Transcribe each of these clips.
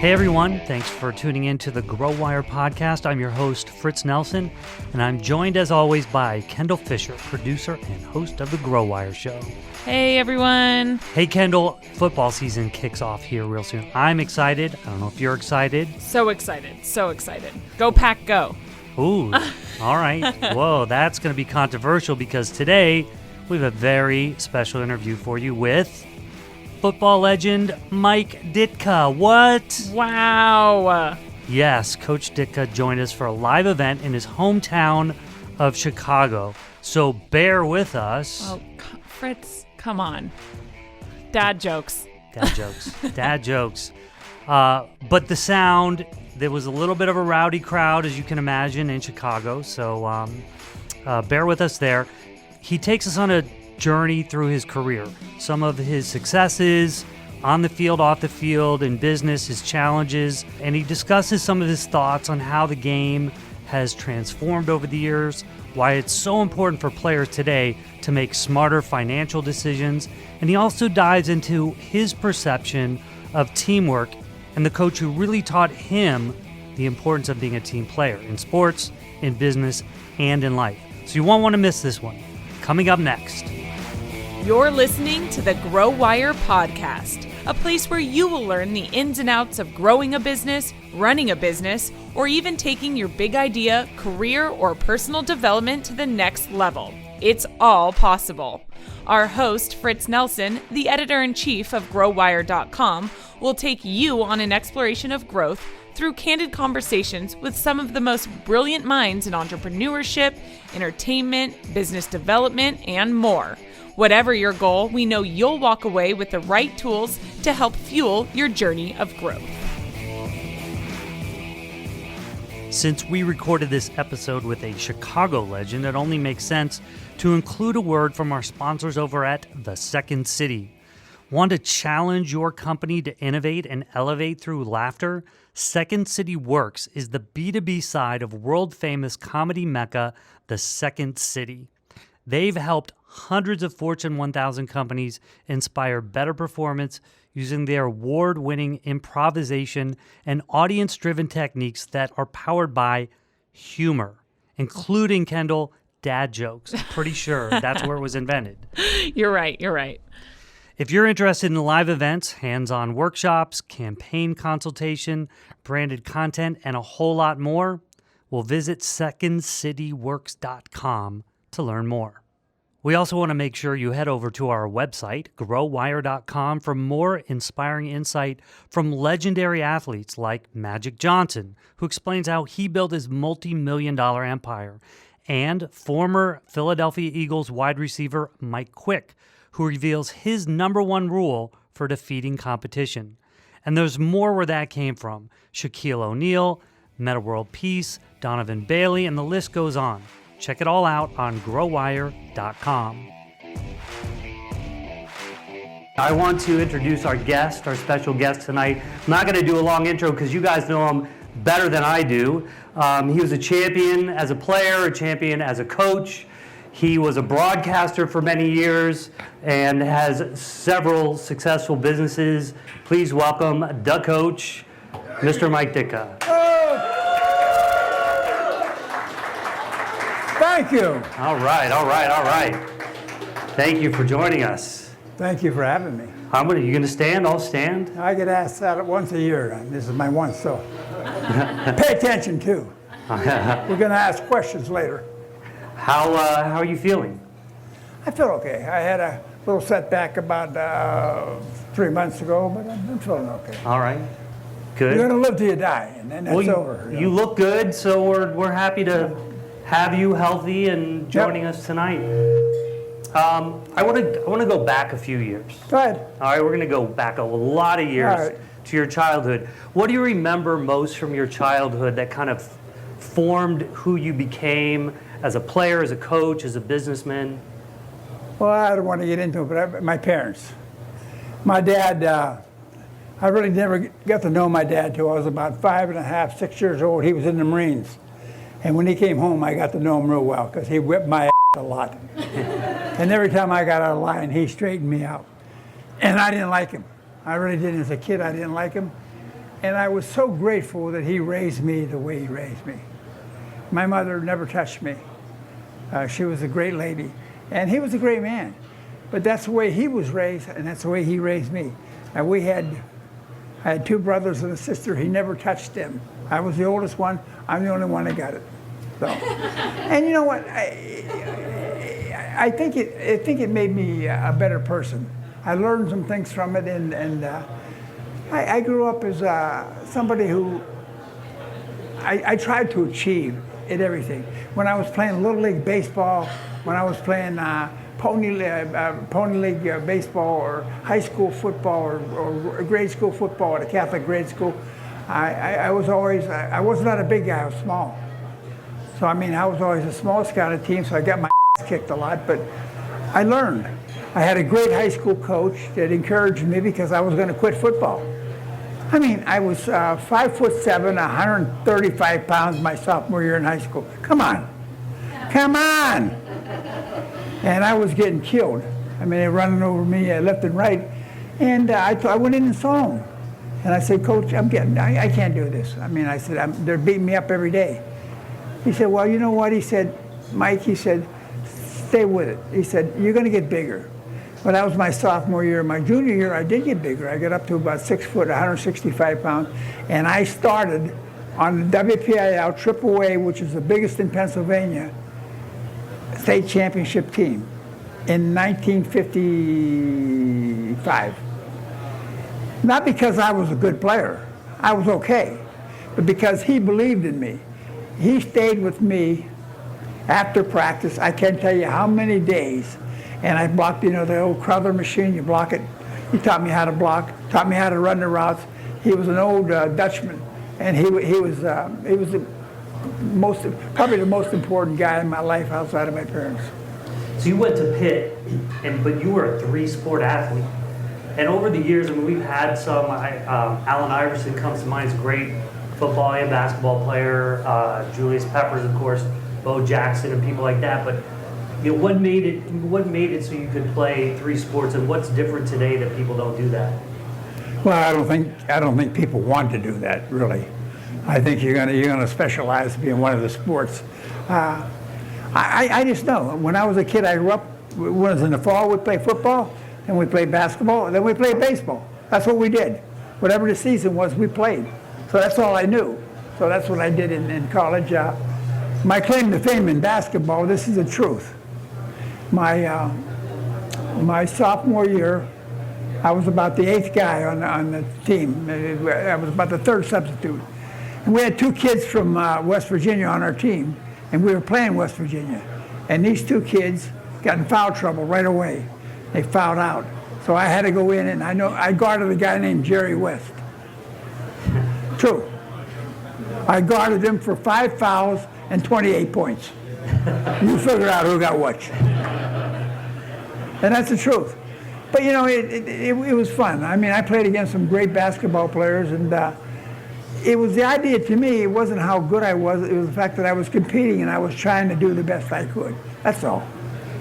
Hey everyone, thanks for tuning in to the Grow Wire podcast. I'm your host, Fritz Nelson, and I'm joined as always by Kendall Fisher, producer and host of the Grow Wire show. Hey everyone. Hey Kendall, football season kicks off here real soon. I'm excited. I don't know if you're excited. So excited. So excited. Go Pack, go. Ooh, all right. Whoa, that's going to be controversial because today we have a very special interview for you with football legend Mike Ditka. What? Wow. Yes, Coach Ditka joined us for a live event in his hometown of Chicago. So bear with us. Oh, Fritz, come on. Dad jokes. Dad jokes. Dad jokes. But the sound, there was a little bit of a rowdy crowd, as you can imagine, in Chicago. So bear with us there. He takes us on a journey through his career, some of his successes on the field, off the field, in business, his challenges, and he discusses some of his thoughts on how the game has transformed over the years, why it's so important for players today to make smarter financial decisions, and he also dives into his perception of teamwork and the coach who really taught him the importance of being a team player in sports, in business, and in life. So you won't want to miss this one. Coming up next. You're listening to the Grow Wire podcast, a place where you will learn the ins and outs of growing a business, running a business, or even taking your big idea, career, or personal development to the next level. It's all possible. Our host, Fritz Nelson, the editor-in-chief of GrowWire.com, will take you on an exploration of growth through candid conversations with some of the most brilliant minds in entrepreneurship, entertainment, business development, and more. Whatever your goal, we know you'll walk away with the right tools to help fuel your journey of growth. Since we recorded this episode with a Chicago legend, it only makes sense to include a word from our sponsors over at The Second City. Want to challenge your company to innovate and elevate through laughter? Second City Works is the B2B side of world-famous comedy mecca, The Second City. They've helped hundreds of Fortune 1000 companies inspire better performance using their award-winning improvisation and audience-driven techniques that are powered by humor, including, Kendall, dad jokes. I'm pretty sure that's where it was invented. You're right. You're right. If you're interested in live events, hands-on workshops, campaign consultation, branded content, and a whole lot more, we'll visit secondcityworks.com to learn more. We also want to make sure you head over to our website, growwire.com, for more inspiring insight from legendary athletes like Magic Johnson, who explains how he built his multi-million-dollar empire, and former Philadelphia Eagles wide receiver Mike Quick, who reveals his number one rule for defeating competition. And there's more where that came from. Shaquille O'Neal, Meta World Peace, Donovan Bailey, and the list goes on. Check it all out on growwire.com. I want to introduce our guest, our special guest tonight. I'm not going to do a long intro because you guys know him better than I do. He was a champion as a player, a champion as a coach. He was a broadcaster for many years and has several successful businesses. Please welcome the coach, Mr. Mike Ditka. Thank you. All right. Thank you for joining us. Thank you for having me. Are you going to stand? I'll stand. I get asked that once a year, and this is my one, so pay attention too. We're going to ask questions later. How are you feeling? I feel okay. I had a little setback about 3 months ago, but I'm feeling okay. All right. Good. You're going to live till you die, and then that's over. You look good, so we're happy to have you healthy and joining us tonight. I want to go back a few years. Go ahead. All right, we're going to go back a lot of years to your childhood. What do you remember most from your childhood that kind of formed who you became as a player, as a coach, as a businessman? Well, I don't want to get into it, but my parents. My dad, I really never got to know my dad till I was about 5.5, 6 years old. He was in the Marines. And when he came home, I got to know him real well because he whipped my ass a lot. And every time I got out of line, he straightened me out. And I didn't like him. I really didn't. As a kid, I didn't like him. And I was so grateful that he raised me the way he raised me. My mother never touched me. She was a great lady, and he was a great man. But that's the way he was raised, and that's the way he raised me. And I had 2 brothers and a sister. He never touched them. I was the oldest one. I'm the only one that got it. So, and you know what? I think it made me a better person. I learned some things from it, and I grew up as somebody who I tried to achieve in everything. When I was playing Little League baseball, when I was playing Pony League baseball, or high school football, or grade school football at a Catholic grade school, I was not a big guy, I was small. So I mean, I was always the smallest guy on the team, so I got my ass kicked a lot, but I learned. I had a great high school coach that encouraged me because I was going to quit football. I mean, I was 5'7", 135 pounds my sophomore year in high school. Come on. And I was getting killed. I mean, they were running over me left and right. And I went in and saw him. And I said, Coach, I can't do this. I mean, I said, they're beating me up every day. He said, well, you know what? He said, Mike, he said, stay with it. He said, you're going to get bigger. Well, that was my sophomore year. My junior year, I did get bigger. I got up to about 6 foot, 165 pounds. And I started on the WPIL AAA, which is the biggest in Pennsylvania, state championship team in 1955. Not because I was a good player. I was okay. But because he believed in me. He stayed with me after practice. I can't tell you how many days. And I blocked, the old Crowther machine, you block it. He taught me how to block, taught me how to run the routes. He was an old Dutchman, and he was probably the most important guy in my life outside of my parents. So you went to Pitt, but you were a 3-sport athlete. And over the years, I mean, we've had some, Allen Iverson comes to mind, he's a great football and basketball player, Julius Peppers, of course, Bo Jackson and people like that. But what made it so you could play 3 sports, and what's different today that people don't do that? Well, I don't think people want to do that, really. I think you're gonna specialize in being one of the sports. I just know. When I was a kid, I grew up. When it was in the fall, we'd play football, then we'd play basketball, and then we'd play baseball. That's what we did. Whatever the season was, we played. So that's all I knew. So that's what I did in college. My claim to fame in basketball, this is the truth. My sophomore year, I was about the 8th guy on the team. I was about the 3rd substitute. And we had 2 kids from West Virginia on our team, and we were playing West Virginia. And these 2 kids got in foul trouble right away. They fouled out. So I had to go in, and I guarded a guy named Jerry West. True. I guarded him for 5 fouls and 28 points. You figure out who got what. And that's the truth. But it was fun. I mean, I played against some great basketball players, and it was the idea to me, it wasn't how good I was, it was the fact that I was competing and I was trying to do the best I could. That's all.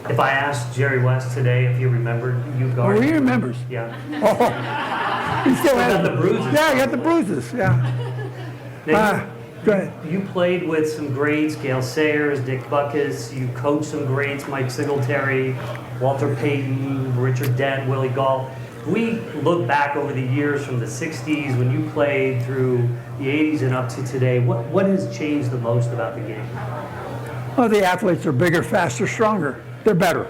If I asked Jerry West today if he remembered you guarding. Oh, he remembers. Yeah. Oh, he still has the bruises. Yeah, he got the bruises, yeah. Go ahead. You played with some greats, Gale Sayers, Dick Butkus. You coached some greats, Mike Singletary, Walter Payton, Richard Dent, Willie Gall. We look back over the years from the 60s when you played through the 80s and up to today. What has changed the most about the game? Well, the athletes are bigger, faster, stronger. They're better.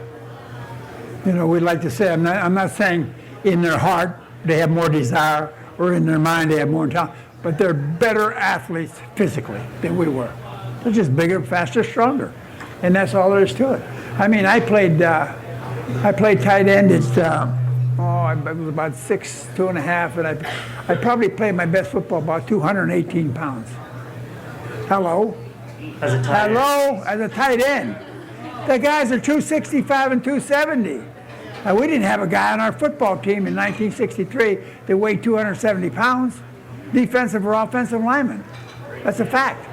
We'd like to say, I'm not saying in their heart they have more desire or in their mind they have more talent. But they're better athletes physically than we were. They're just bigger, faster, stronger, and that's all there is to it. I mean, I played tight end. I was about 6'2.5", and I probably played my best football about 218 pounds. Hello. As a tight end. Hello, as a tight end. The guys are 265 and 270. We didn't have a guy on our football team in 1963 that weighed 270 pounds. Defensive or offensive lineman. That's a fact.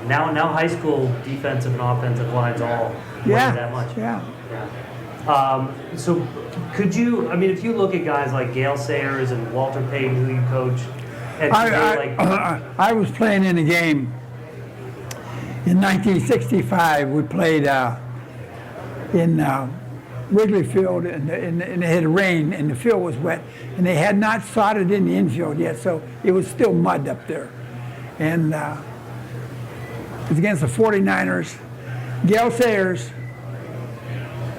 Now high school defensive and offensive lines all weigh that much. Yeah. So could you, if you look at guys like Gale Sayers and Walter Payton, who you coach, And today, I was playing in a game in 1965. We played in Wrigley Field, and it had rained, and the field was wet, and they had not sodded in the infield yet, so it was still mud up there. And it was against the 49ers. Gale Sayers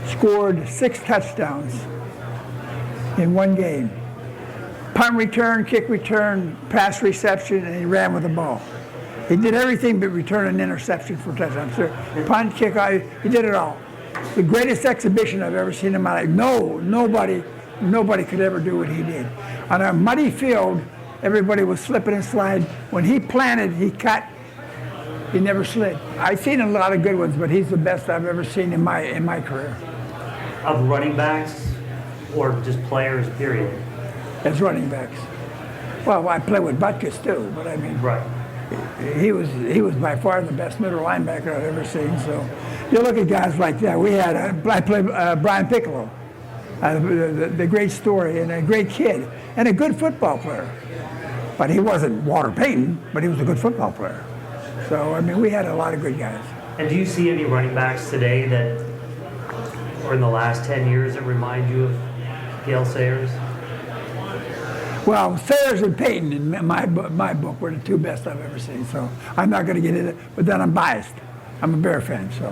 scored 6 touchdowns in one game. Punt return, kick return, pass reception, and he ran with the ball. He did everything but return an interception for a touchdown. Sure. Punt, kick, he did it all. The greatest exhibition I've ever seen in my life. Nobody could ever do what he did. On a muddy field, everybody was slipping and sliding. When he planted, he cut. He never slid. I've seen a lot of good ones, but he's the best I've ever seen in my career. Of running backs or just players, period? As running backs. Well, I played with Butkus too, but I mean, right. He was by far the best middle linebacker I've ever seen. So you look at guys like that. We had I played Brian Piccolo, the great story, and a great kid and a good football player. But he wasn't Walter Payton, but he was a good football player. So I mean, we had a lot of good guys. And do you see any running backs today that, or in the last 10 years, that remind you of Gale Sayers? Well, Sayers and Payton in my book were the 2 best I've ever seen. So I'm not going to get into it, but then I'm biased. I'm a Bear fan, so.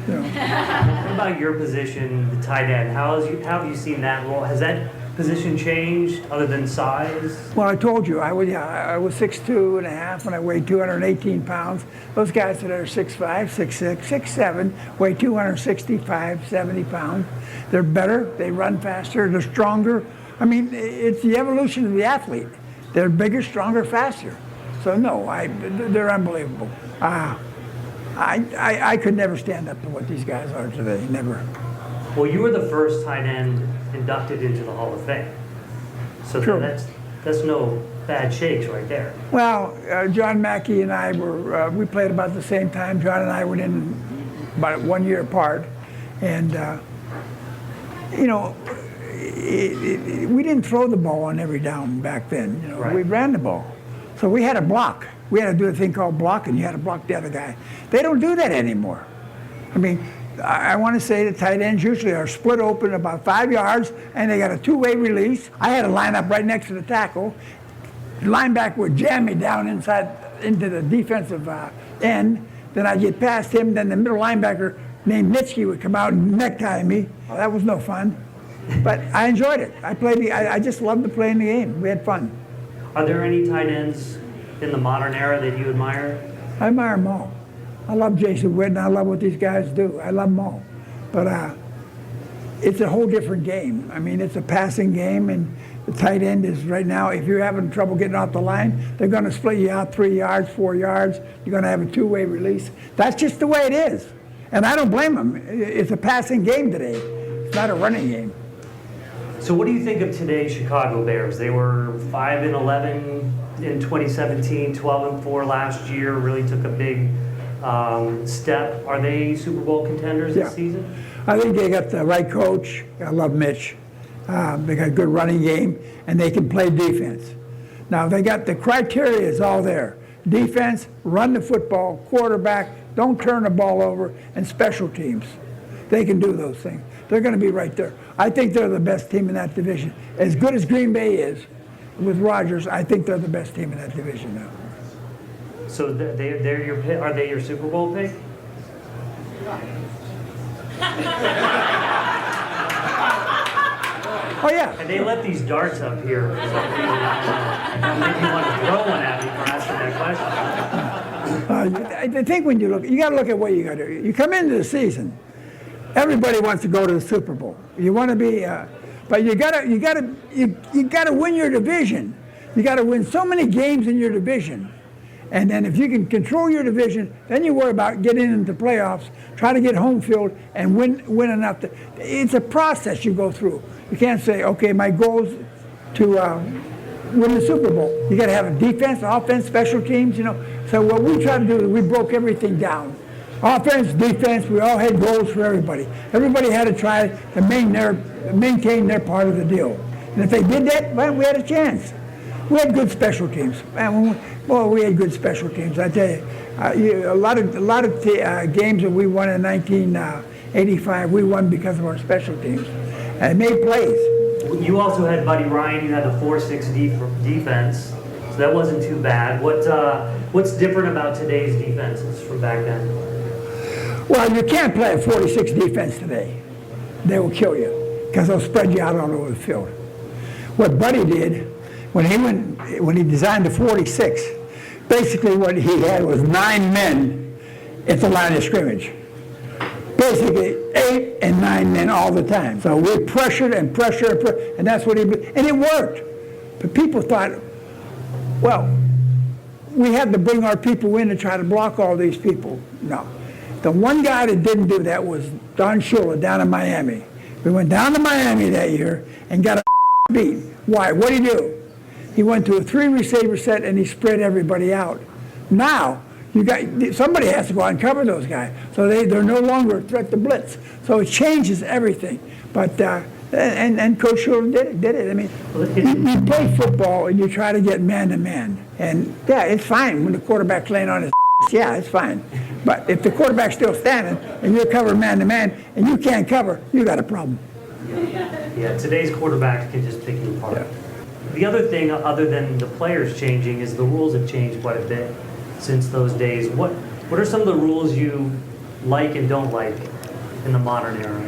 You know. What about your position, the tight end? How have you seen that role? Has that position changed other than size? Well, I told you, I was 6'2" and a half, and I weighed 218 pounds. Those guys that are 6'5", 6'6", 6'7", weigh 265, 70 pounds. They're better, they run faster, they're stronger. I mean, it's the evolution of the athlete. They're bigger, stronger, faster. So no, they're unbelievable. I could never stand up to what these guys are today, never. Well, you were the first tight end inducted into the Hall of Fame. So True. that's no bad shakes right there. Well, John Mackey and I we played about the same time. John and I went in about 1 year apart. And, you know, we didn't throw the ball on every down back then. You know, right. We ran the ball. So we had to block. We had to do a thing called blocking. You had to block the other guy. They don't do that anymore. I mean, I want to say the tight ends usually are split open about 5 yards, and they got a 2-way release. I had to line up right next to the tackle. The linebacker would jam me down inside into the defensive end. Then I'd get past him. Then the middle linebacker named Nitsky would come out and necktie me. Well, that was no fun. But I enjoyed it. I just loved to play in the game. We had fun. Are there any tight ends in the modern era that you admire? I admire them all. I love Jason Witten. I love what these guys do. I love them all. But it's a whole different game. I mean, it's a passing game, and the tight end is right now, if you're having trouble getting off the line, they're going to split you out 3 yards, 4 yards. You're going to have a 2-way release. That's just the way it is. And I don't blame them. It's a passing game today. It's not a running game. So what do you think of today's Chicago Bears? They were 5-11 in 2017, 12-4 last year, really took a big step. Are they Super Bowl contenders this season? I think they got the right coach. I love Mitch. They got a good running game, and they can play defense. Now, they got the criteria is all there. Defense, run the football, quarterback, don't turn the ball over, and special teams. They can do those things. They're going to be right there. I think they're the best team in that division. As good as Green Bay is with Rodgers, I think they're the best team in that division now. So they're your pick. Are they your Super Bowl pick? Oh, yeah. And they let these darts up here. So maybe you want to throw one at me for asking that question. I think when you got to look at what you got to do. You come into the season, everybody wants to go to the Super Bowl. You want to be, but you got to win your division. You got to win so many games in your division. And then if you can control your division, then you worry about getting into playoffs, try to get home field, and win enough. It's a process you go through. You can't say, okay, my goal is to win the Super Bowl. You got to have a defense, offense, special teams, you know. So what we tried to do is we broke everything down. Offense, defense, we all had goals for everybody. Everybody had to try to maintain their part of the deal. And if they did that, well, we had a chance. We had good special teams. Man, we had good special teams. I tell you, a lot of games that we won in 1985, we won because of our special teams. And made plays. You also had Buddy Ryan. You had the 4-6 defense, so that wasn't too bad. What's different about today's defenses from back then? Well, you can't play a 46 defense today. They will kill you because they'll spread you out all over the field. What Buddy did when he designed the 46, basically what he had was 9 men at the line of scrimmage. Basically 8 and 9 men all the time. So we pressured and that's what he did, and it worked. But people thought, well, we had to bring our people in to try to block all these people. No. The one guy that didn't do that was Don Shula down in Miami. We went down to Miami that year and got a beat. Why? What did he do? He went to a 3-receiver set and he spread everybody out. Now, somebody has to go out and cover those guys. So they're no longer a threat to blitz. So it changes everything. But and Coach Shula did it. I mean, you play football and you try to get man-to-man. And yeah, it's fine when the quarterback's laying on his yeah, it's fine. But if the quarterback's still standing and you're covering man-to-man and you can't cover, you got a problem. Yeah, today's quarterbacks can just pick you apart. Yeah. The other thing, other than the players changing, is the rules have changed quite a bit since those days. What are some of the rules you like and don't like in the modern era?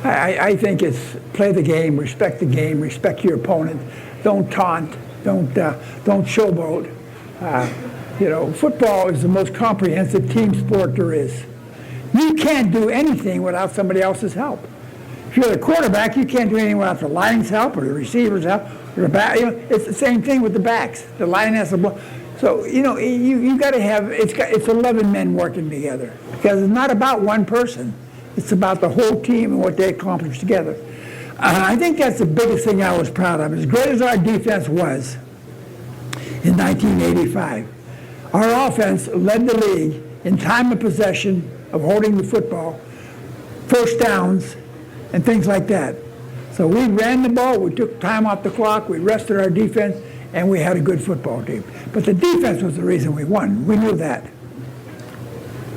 I think it's play the game, respect your opponent, don't taunt, don't showboat. Football is the most comprehensive team sport there is. You can't do anything without somebody else's help. If you're the quarterback, you can't do anything without the line's help or the receiver's help. Or the back. It's the same thing with the backs. The line has to blow. So you got to have it's 11 men working together because it's not about one person. It's about the whole team and what they accomplish together. I think that's the biggest thing I was proud of. As great as our defense was in 1985, our offense led the league in time of possession of holding the football, first downs, and things like that. So we ran the ball, we took time off the clock, we rested our defense, and we had a good football team. But the defense was the reason we won. We knew that.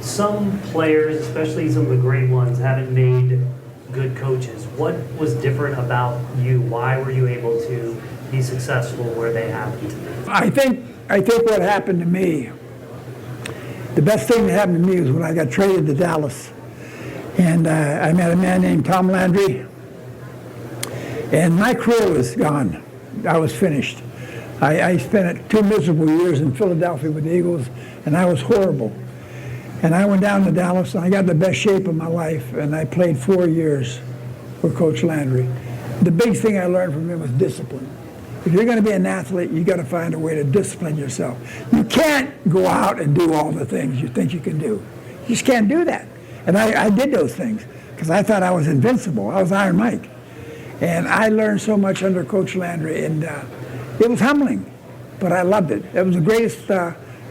Some players, especially some of the great ones, haven't made good coaches. What was different about you? Why were you able to be successful where they happened? I think what happened to me, the best thing that happened to me was when I got traded to Dallas. And I met a man named Tom Landry. And my career was gone. I was finished. I spent 2 miserable years in Philadelphia with the Eagles, and I was horrible. And I went down to Dallas, and I got in the best shape of my life, and I played 4 years for Coach Landry. The biggest thing I learned from him was discipline. If you're going to be an athlete, you got to find a way to discipline yourself. You can't go out and do all the things you think you can do. You just can't do that. And I did those things because I thought I was invincible. I was Iron Mike. And I learned so much under Coach Landry, and it was humbling, but I loved it. It was the greatest,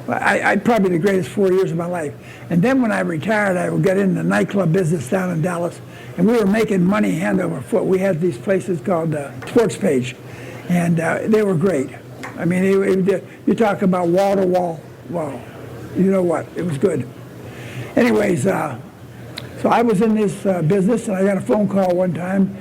probably the greatest 4 years of my life. And then when I retired, I got into the nightclub business down in Dallas, and we were making money hand over foot. We had these places called Sports Page, and they were great. I mean, you talk about wall to wall. Wow, you know what? It was good. Anyways, so I was in this business, and I got a phone call one time.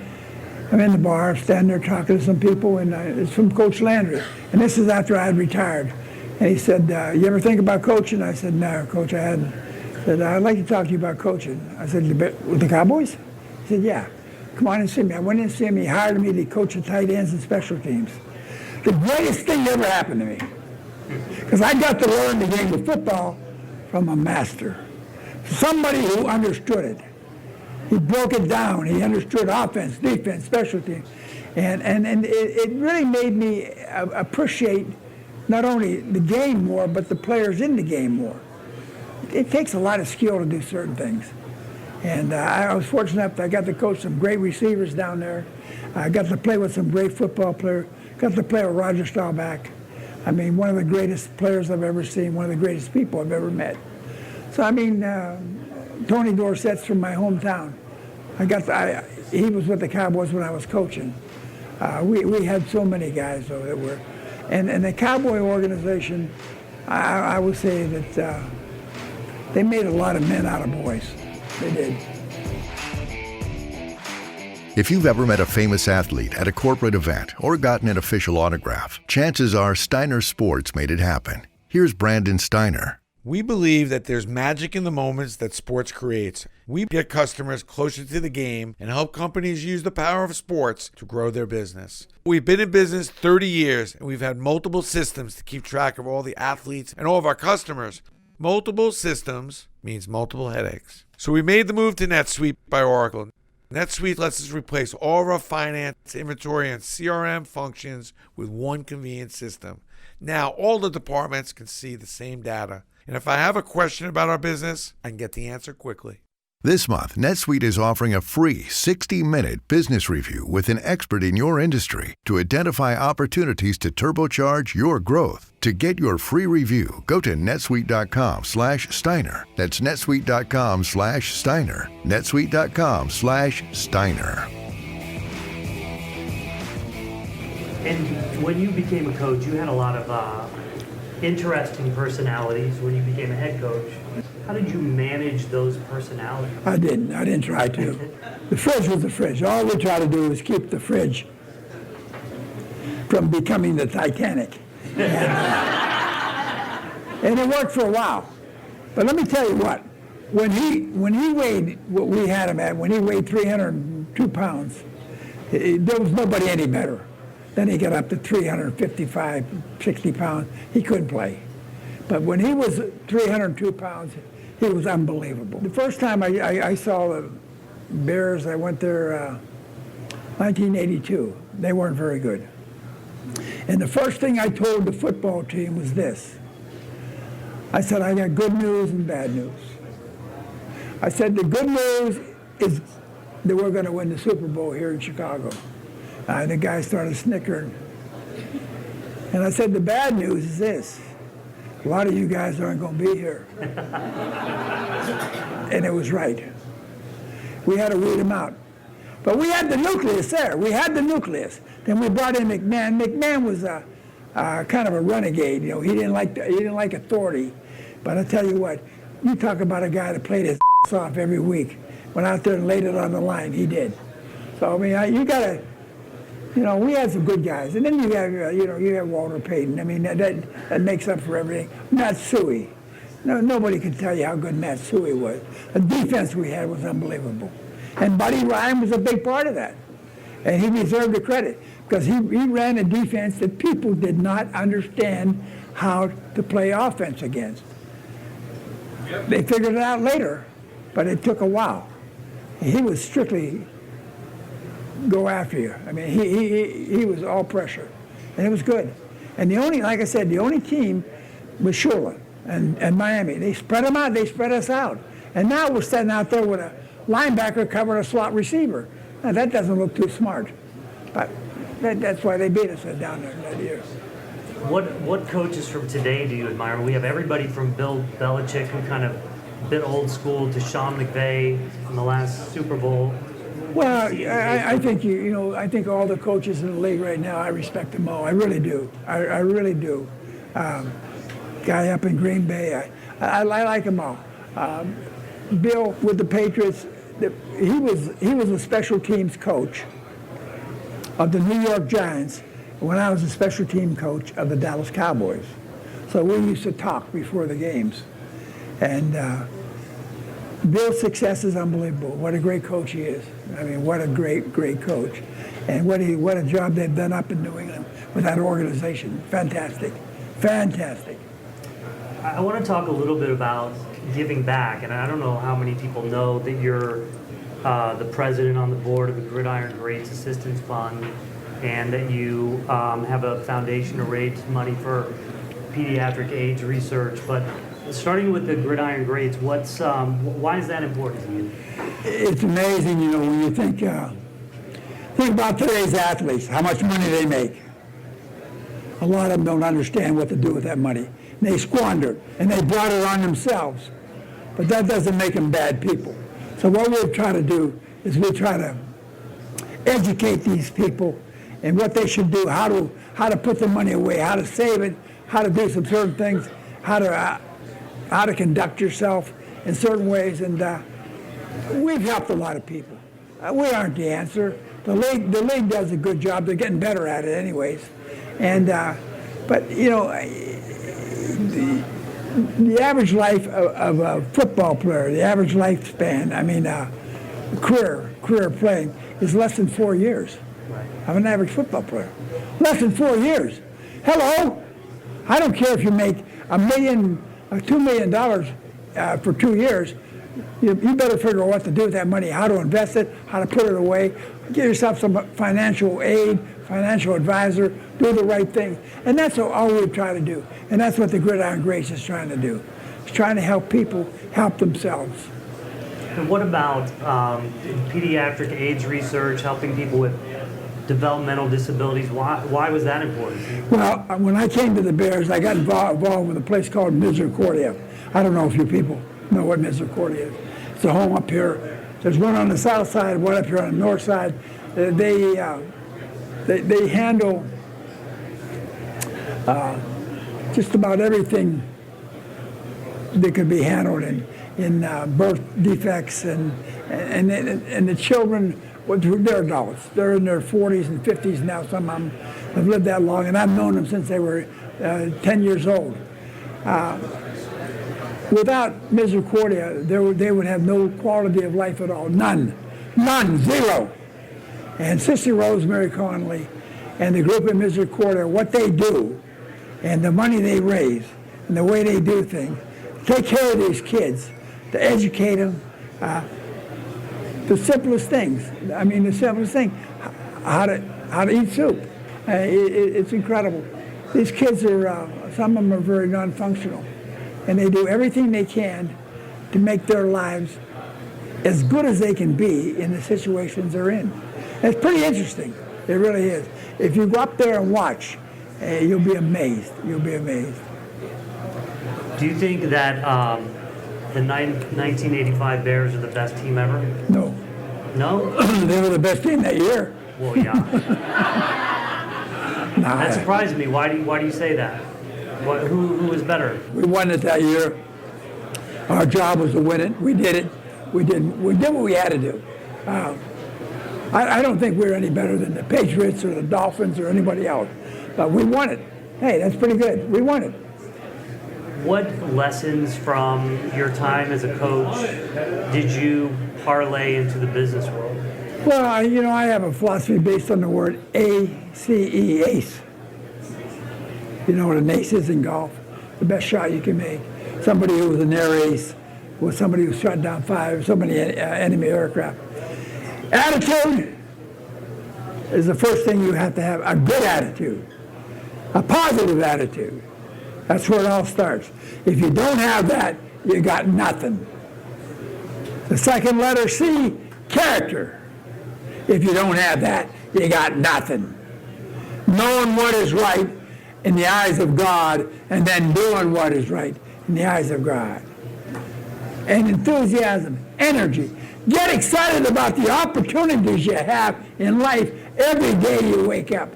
I'm in the bar, standing there talking to some people, and it's from Coach Landry. And this is after I had retired. And he said, you ever think about coaching? I said, no, Coach, I hadn't. He said, I'd like to talk to you about coaching. I said, with the Cowboys? He said, yeah. Come on and see me. I went in to see him. He hired me to coach the tight ends and special teams. The greatest thing that ever happened to me. Because I got to learn the game of football from a master. Somebody who understood it. He broke it down. He understood offense, defense, special teams. And it really made me appreciate not only the game more, but the players in the game more. It takes a lot of skill to do certain things. And I was fortunate enough that I got to coach some great receivers down there. I got to play with some great football players. Got to play with Roger Staubach. I mean, one of the greatest players I've ever seen, one of the greatest people I've ever met. So, I mean, Tony Dorsett's from my hometown. He was with the Cowboys when I was coaching. We had so many guys, though, that were. And the Cowboy organization, I would say that they made a lot of men out of boys. They did. If you've ever met a famous athlete at a corporate event or gotten an official autograph, chances are Steiner Sports made it happen. Here's Brandon Steiner. We believe that there's magic in the moments that sports creates. We get customers closer to the game and help companies use the power of sports to grow their business. We've been in business 30 years, and we've had multiple systems to keep track of all the athletes and all of our customers. Multiple systems means multiple headaches. So we made the move to NetSuite by Oracle. NetSuite lets us replace all of our finance, inventory, and CRM functions with one convenient system. Now all the departments can see the same data. And if I have a question about our business, I can get the answer quickly. This month, NetSuite is offering a free 60-minute business review with an expert in your industry to identify opportunities to turbocharge your growth. To get your free review, go to netsuite.com/Steiner. That's netsuite.com/Steiner. netsuite.com/Steiner. And when you became a coach, you had a lot of interesting personalities when you became a head coach. How did you manage those personalities? I didn't try to. The fridge was the fridge. All we tried to do was keep the fridge from becoming the Titanic. And it worked for a while. But let me tell you what, when he weighed what we had him at, when he weighed 302 pounds, there was nobody any better. Then he got up to 355, 60 pounds. He couldn't play. But when he was 302 pounds, he was unbelievable. The first time I saw the Bears, I went there 1982. They weren't very good. And the first thing I told the football team was this. I said, I got good news and bad news. I said, the good news is that we're going to win the Super Bowl here in Chicago. And the guy started snickering. And I said, the bad news is this. A lot of you guys aren't going to be here. And it was right. We had to weed them out. But we had the nucleus there. We had the nucleus. Then we brought in McMahon. McMahon was kind of a renegade. You know, he didn't like authority. But I tell you what, you talk about a guy that played his ass off every week. Went out there and laid it on the line. He did. So I mean, you got to. You know, we had some good guys, and then you have, you have Walter Payton. I mean, that makes up for everything. Matt Suhey. No, nobody can tell you how good Matt Suhey was. The defense we had was unbelievable, and Buddy Ryan was a big part of that, and he deserved the credit because he ran a defense that people did not understand how to play offense against. Yep. They figured it out later, but it took a while. He was strictly go after you. I mean, he was all pressure, and it was good. And the only, like I said, the only team was Shula and Miami. They spread them out. They spread us out. And now we're standing out there with a linebacker covering a slot receiver. Now, that doesn't look too smart, but that's why they beat us down there that year. What coaches from today do you admire? We have everybody from Bill Belichick, who kind of bit old school, to Sean McVay in the last Super Bowl. Well, I think I think all the coaches in the league right now, I respect them all. I really do. I really do. Guy up in Green Bay, I like them all. Bill with the Patriots, he was a special teams coach of the New York Giants when I was a special team coach of the Dallas Cowboys. So we used to talk before the games, and Bill's success is unbelievable. What a great coach he is. I mean, what a great coach. And what a job they've done up in New England with that organization. Fantastic. I want to talk a little bit about giving back. And I don't know how many people know that you're the president on the board of the Gridiron Greats Assistance Fund, and that you have a foundation to raise money for pediatric AIDS research. But starting with the Gridiron Greats, why is that important to you? It's amazing, when you think about today's athletes, how much money they make. A lot of them don't understand what to do with that money. They squander it, and they brought it on themselves. But that doesn't make them bad people. So what we try to do is we try to educate these people and what they should do, how to put the money away, how to save it, how to do some certain things, how to conduct yourself in certain ways, and we've helped a lot of people. We aren't the answer. The league does a good job. They're getting better at it, anyways. And but the average life of a football player, the average lifespan, career playing is less than 4 years. Of an average football player, less than 4 years. Hello, I don't care if you make $1 million, $2 million for 2 years. You better figure out what to do with that money, how to invest it, how to put it away. Get yourself some financial aid, financial advisor, do the right thing. And that's all we try to do. And that's what the Gridiron Grace is trying to do. It's trying to help people help themselves. And what about pediatric AIDS research, helping people with developmental disabilities? Why was that important? Well, when I came to the Bears, I got involved with a place called Misericordia. I don't know if you people know what Misericordia is. It's a home up here. There's one on the south side, one up here on the north side. They handle just about everything that could be handled in birth defects and the children. They're adults. They're in their 40s and 50s now. Some of them have lived that long, and I've known them since they were 10 years old. Without Misericordia, they would have no quality of life at all. None, zero. And Sister Rosemary Conley and the group in Misericordia, what they do, and the money they raise, and the way they do things, take care of these kids, to educate them. The simplest things. The simplest thing, how to eat soup. It's incredible. These kids are, some of them are very non-functional, and they do everything they can to make their lives as good as they can be in the situations they're in. And it's pretty interesting. It really is. If you go up there and watch, you'll be amazed. You'll be amazed. Do you think that the 1985 Bears are the best team ever? No. No? They were the best team that year. Well, yeah. That surprised me. Why do you say that? Who was better? We won it that year. Our job was to win it. We did it. We did what we had to do. I don't think we're any better than the Patriots or the Dolphins or anybody else. But we won it. Hey, that's pretty good. We won it. What lessons from your time as a coach did you parlay into the business world? Well, I have a philosophy based on the word ACE, ace. You know what an ace is in golf? The best shot you can make. Somebody who was an air ace was somebody who shot down 5 so many enemy aircraft. Attitude is the first thing you have to have. A good attitude, a positive attitude. That's where it all starts. If you don't have that, you got nothing. The second letter, C, character. If you don't have that, you got nothing. Knowing what is right in the eyes of God and then doing what is right in the eyes of God. And enthusiasm, energy. Get excited about the opportunities you have in life every day you wake up.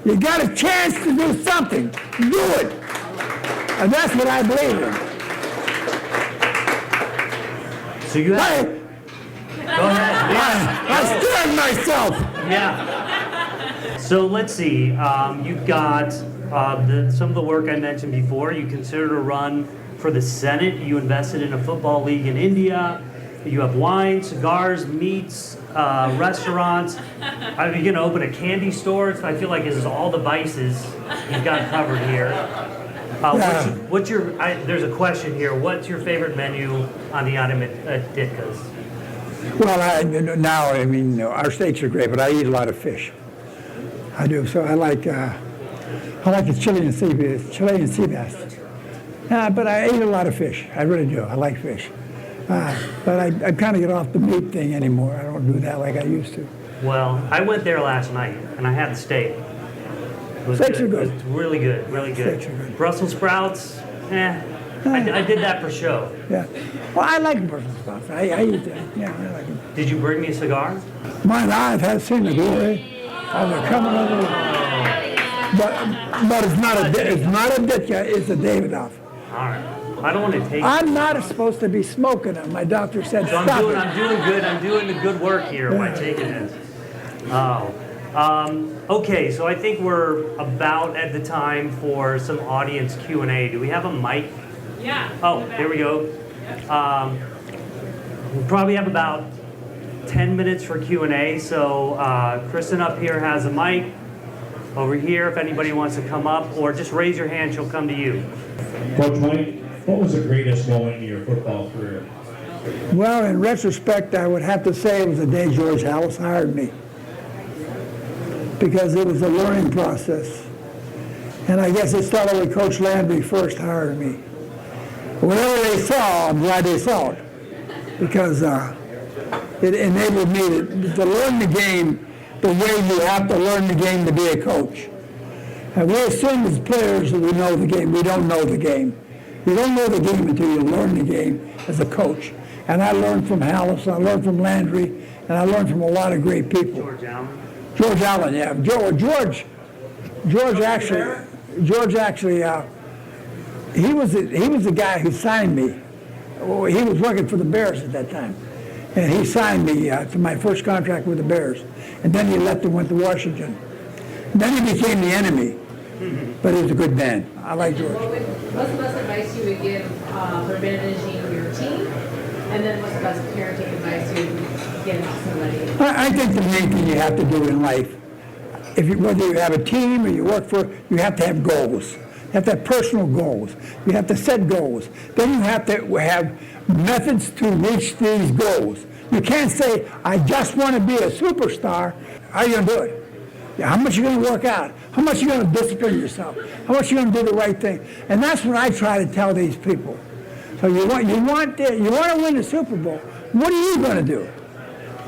You got a chance to do something. Do it. And that's what I believe in. So you have... Go ahead. Yeah. I scared myself. Yeah. So let's see. You've got some of the work I mentioned before. You considered a run for the Senate. You invested in a football league in India. You have wine, cigars, meats, restaurants. You're going to open a candy store. I feel like this is all the vices you've got covered here. What's your? There's a question here. What's your favorite menu on the Untitled Ditka's? Well, our steaks are great, but I eat a lot of fish. I do. So I like the Chilean sea bass. But I eat a lot of fish. I really do. I like fish. But I kind of get off the meat thing anymore. I don't do that like I used to. Well, I went there last night, and I had the steak. Steaks are good. It was really good, really good. Steaks are good. Brussels sprouts, I did that for show. Yeah. Well, I like Brussels sprouts. I eat them. Yeah, I like them. Did you bring me a cigar? Mine, I've had seen the glory. of the coming of the Lord. But it's not a Ditka, it's a Davidoff. All right. I don't want to take. I'm not supposed to be smoking them. My doctor said So stop it. I'm doing good. I'm doing the good work here by taking this. Oh. Okay, so I think we're about at the time for some audience Q&A. Do we have a mic? Yeah. Oh, here we go. We'll probably have about 10 minutes for Q&A. So Kristen up here has a mic. Over here, if anybody wants to come up, or just raise your hand, she'll come to you. Coach Mike, what was the greatest moment in your football career? Well, in retrospect, I would have to say it was the day George Hallis hired me, because it was a learning process. And I guess it started with Coach Landry first hired me. Whatever they saw, I'm glad they saw it, because it enabled me to learn the game the way you have to learn the game to be a coach. And we assume as players that we know the game. We don't know the game. You don't know the game until you learn the game as a coach. And I learned from Hallis, I learned from Landry, and I learned from a lot of great people. George Allen. George Allen, yeah. George actually, he was the guy who signed me. Oh, he was working for the Bears at that time. And he signed me to my first contract with the Bears. And then he left and went to Washington. And then he became the enemy. But he was a good man. I like George. What's the best advice you would give for managing your team? And then what's the best parenting advice you would give somebody? I think the main thing you have to do in life, whether you have a team or you work for, you have to have goals. You have to have personal goals. You have to set goals. Then you have to have methods to reach these goals. You can't say, I just want to be a superstar. How are you going to do it? How much are you going to work out? How much are you going to discipline yourself? How much are you going to do the right thing? And that's what I try to tell these people. So you want to win the Super Bowl. What are you going to do?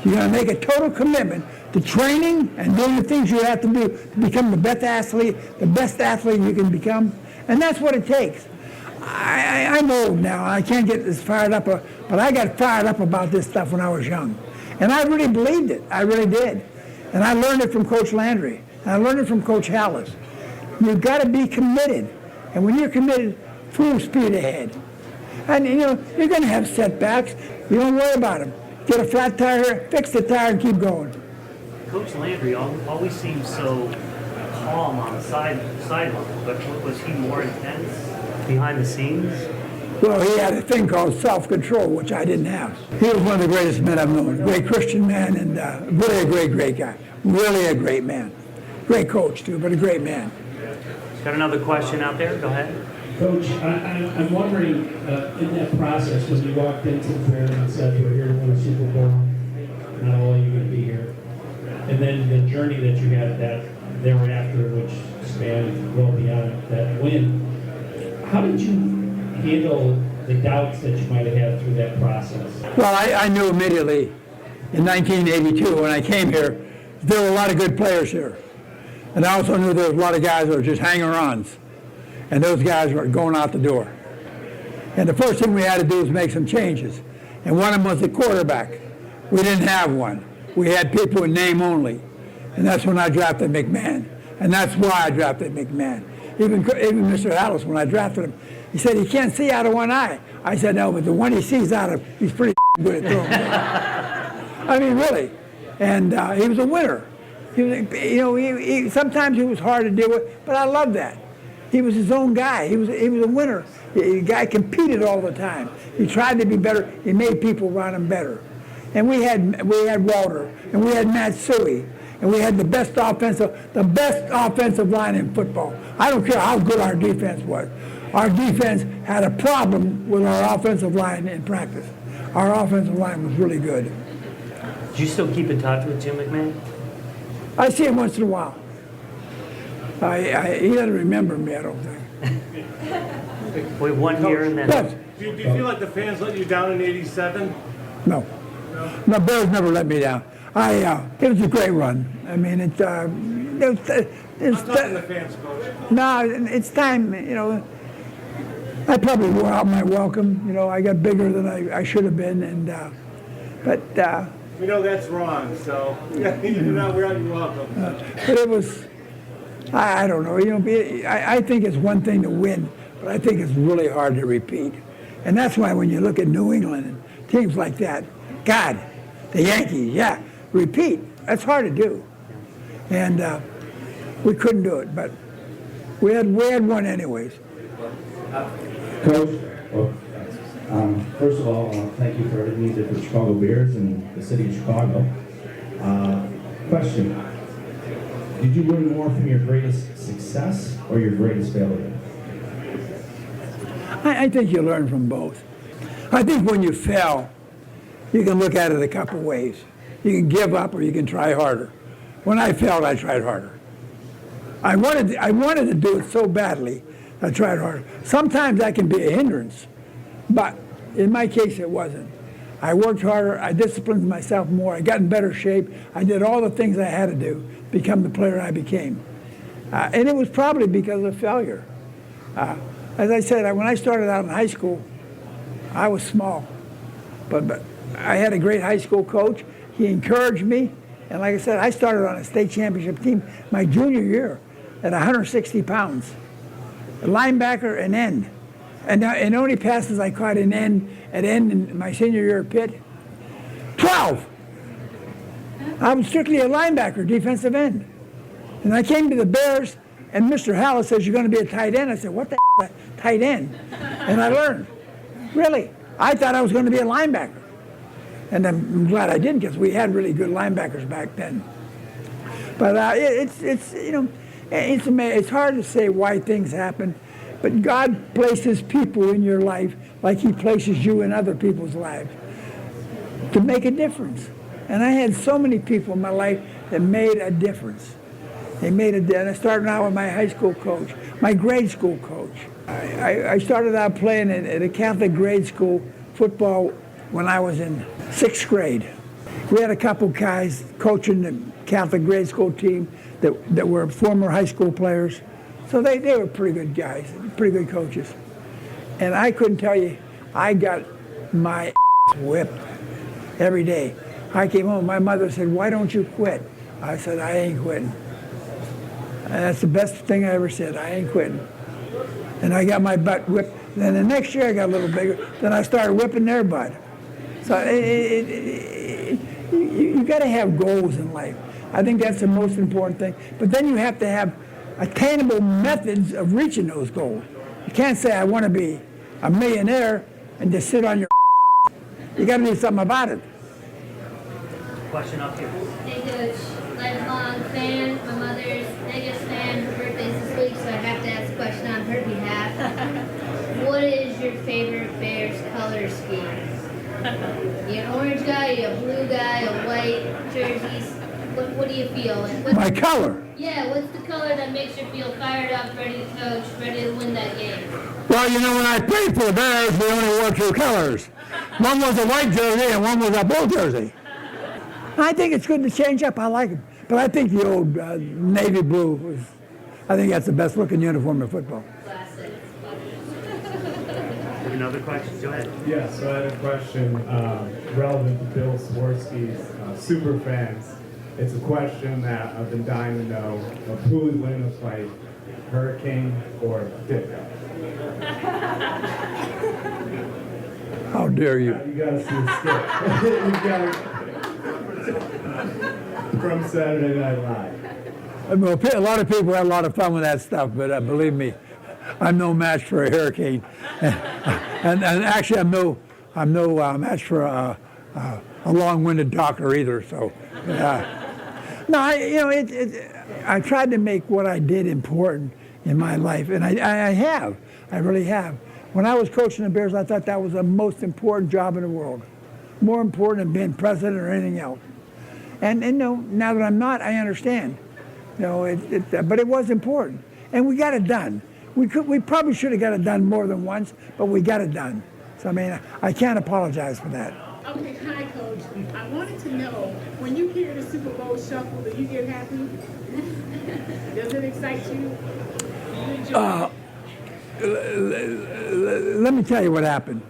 You're going to make a total commitment to training and doing the things you have to do to become the best athlete you can become. And that's what it takes. I'm old now. I can't get as fired up, but I got fired up about this stuff when I was young. And I really believed it. I really did. And I learned it from Coach Landry. And I learned it from Coach Hallis. You've got to be committed. And when you're committed, full speed ahead. And you're going to have setbacks. You don't worry about them. Get a flat tire, fix the tire, and keep going. Coach Landry always seems so calm on the sideline, but was he more intense behind the scenes? Well, he had a thing called self-control, which I didn't have. He was one of the greatest men I've known. Great Christian man, and really a great guy. Really a great man. Great coach, too, but a great man. Got another question out there? Go ahead. Coach, I'm wondering, in that process, when you walked into the Bears and said, we're here to win a Super Bowl, not all of you going to be here, and then the journey that you had thereafter, which spanned well beyond that win, how did you handle the doubts that you might have had through that process? Well, I knew immediately in 1982 when I came here, there were a lot of good players here. And I also knew there was a lot of guys that were just hanger-ons. And those guys were going out the door. And the first thing we had to do was make some changes. And one of them was the quarterback. We didn't have one. We had people in name only. And that's when I drafted McMahon. And that's why I drafted McMahon. Even Mr. Hallis, when I drafted him, he said he can't see out of one eye. I said, no, but the one he sees out of, he's pretty good at throwing. I mean, really. And he was a winner. He was, sometimes he was hard to deal with, but I loved that. He was his own guy. He was a winner. The guy competed all the time. He tried to be better. He made people around him better. And we had Walter, and we had Matt Suey, and we had the best offensive line in football. I don't care how good our defense was. Our defense had a problem with our offensive line in practice. Our offensive line was really good. Do you still keep in touch with Jim McMahon? I see him once in a while. He doesn't remember me, I don't think. Wait, 1 year and then... But, Do you feel like the fans let you down in '87? no. No, Bears never let me down. It was a great run. I mean, I'm talking the fans, Coach. No, it's time, I probably wore out my welcome. I got bigger than I should have been, but We know that's wrong, so you're welcome. But it was, I don't know, I think it's one thing to win, but I think it's really hard to repeat. And that's why when you look at New England and teams like that, God, the Yankees, yeah, repeat. That's hard to do. And we couldn't do it, but we had one anyways. Coach, first of all, thank you for everything you did for the Chicago Bears and the city of Chicago. Question, did you learn more from your greatest success or your greatest failure? I think you learn from both. I think when you fail, you can look at it a couple ways. You can give up or you can try harder. When I failed, I tried harder. I wanted to do it so badly, I tried harder. Sometimes that can be a hindrance, but in my case, it wasn't. I worked harder, I disciplined myself more, I got in better shape, I did all the things I had to do to become the player I became. And it was probably because of failure. As I said, when I started out in high school, I was small, but I had a great high school coach. He encouraged me, and like I said, I started on a state championship team my junior year at 160 pounds, a linebacker and end. And the only passes I caught at end in my senior year at Pitt, 12. I was strictly a linebacker, defensive end. And I came to the Bears, and Mr. Hallis says, you're going to be a tight end. I said, what the is a tight end? And I learned. Really. I thought I was going to be a linebacker. And I'm glad I didn't, because we had really good linebackers back then. But it's hard to say why things happen. But God places people in your life like he places you in other people's lives to make a difference. And I had so many people in my life that made a difference. And I started out with my high school coach, my grade school coach. I started out playing at a Catholic grade school football when I was in 6th grade. We had a couple guys coaching the Catholic grade school team that were former high school players. So they were pretty good guys, pretty good coaches. And I couldn't tell you, I got my ass whipped every day. I came home, my mother said, why don't you quit? I said, I ain't quitting. And that's the best thing I ever said, I ain't quitting. And I got my butt whipped. Then the next year I got a little bigger, then I started whipping their butt. So you got to have goals in life. I think that's the most important thing. But then you have to have attainable methods of reaching those goals. You can't say, I want to be a millionaire and just sit on your You got to do something about it. Question up here. Hey, Coach. Lifelong fan. My mother's biggest fan. Her birthday's this week, so I have to ask a question on her behalf. What is your favorite Bears color scheme? You an orange guy, you a blue guy, a white jerseys? What do you feel? Like, My color? Yeah, what's the color that makes you feel fired up, ready to coach, ready to win that game? Well, when I played for the Bears, we only wore 2 colors. One was a white jersey and one was a blue jersey. I think it's good to change up. I like them. But I think the old navy blue I think that's the best looking uniform in football. Classic. Another question? Go ahead. Yeah, so I had a question relevant to Bill Swarsky's super fans. It's a question that I've been dying to know of who is winning the fight, Hurricane or Ditka. How dare you? You gotta see the skit. From Saturday Night Live. A lot of people had a lot of fun with that stuff, but believe me, I'm no match for a hurricane, and actually I'm no match for a long-winded talker either. So, no, I tried to make what I did important in my life, and I really have. When I was coaching the Bears, I thought that was the most important job in the world, more important than being president or anything else. And now that I'm not, I understand. But it was important, and we got it done. We probably should have got it done more than once, but we got it done. So I mean, I can't apologize for that. Okay, hi, Coach. I wanted to know, when you hear the Super Bowl shuffle, do you get happy? Does it excite you? Enjoy Let me tell you what happened.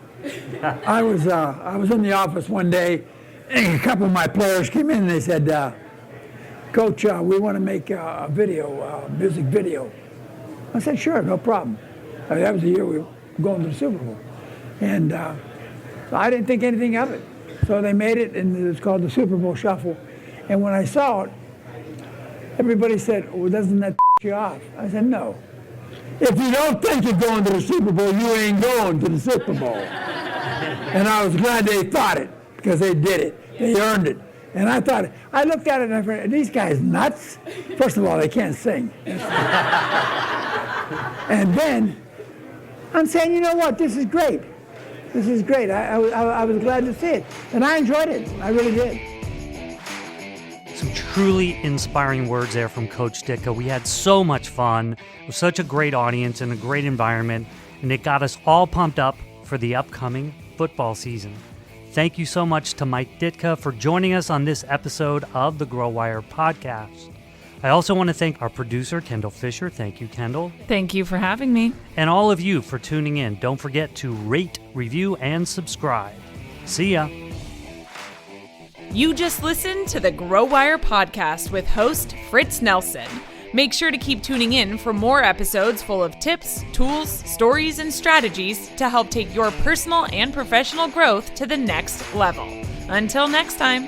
I was in the office one day, And a couple of my players came in and they said, Coach, we want to make a video, music video. I said, sure, no problem. That was the year we were going to the Super Bowl. And so I didn't think anything of it. So they made it, and it was called the Super Bowl Shuffle. And when I saw it, everybody said, well, doesn't that you off? I said, no. If you don't think you're going to the Super Bowl, you ain't going to the Super Bowl. And I was glad they thought it, because they did it. They earned it. And I thought, I looked at it and I thought, are these guys nuts? First of all, they can't sing. And then, I'm saying, you know what, this is great. This is great. I was glad to see it. And I enjoyed it. I really did. Some truly inspiring words there from Coach Ditka. We had so much fun. It was such a great audience and a great environment. And it got us all pumped up for the upcoming football season. Thank you so much to Mike Ditka for joining us on this episode of the Grow Wire podcast. I also want to thank our producer, Kendall Fisher. Thank you, Kendall. Thank you for having me. And all of you for tuning in. Don't forget to rate, review, and subscribe. See ya. You just listened to the Grow Wire podcast with host Fritz Nelson. Make sure to keep tuning in for more episodes full of tips, tools, stories, and strategies to help take your personal and professional growth to the next level. Until next time.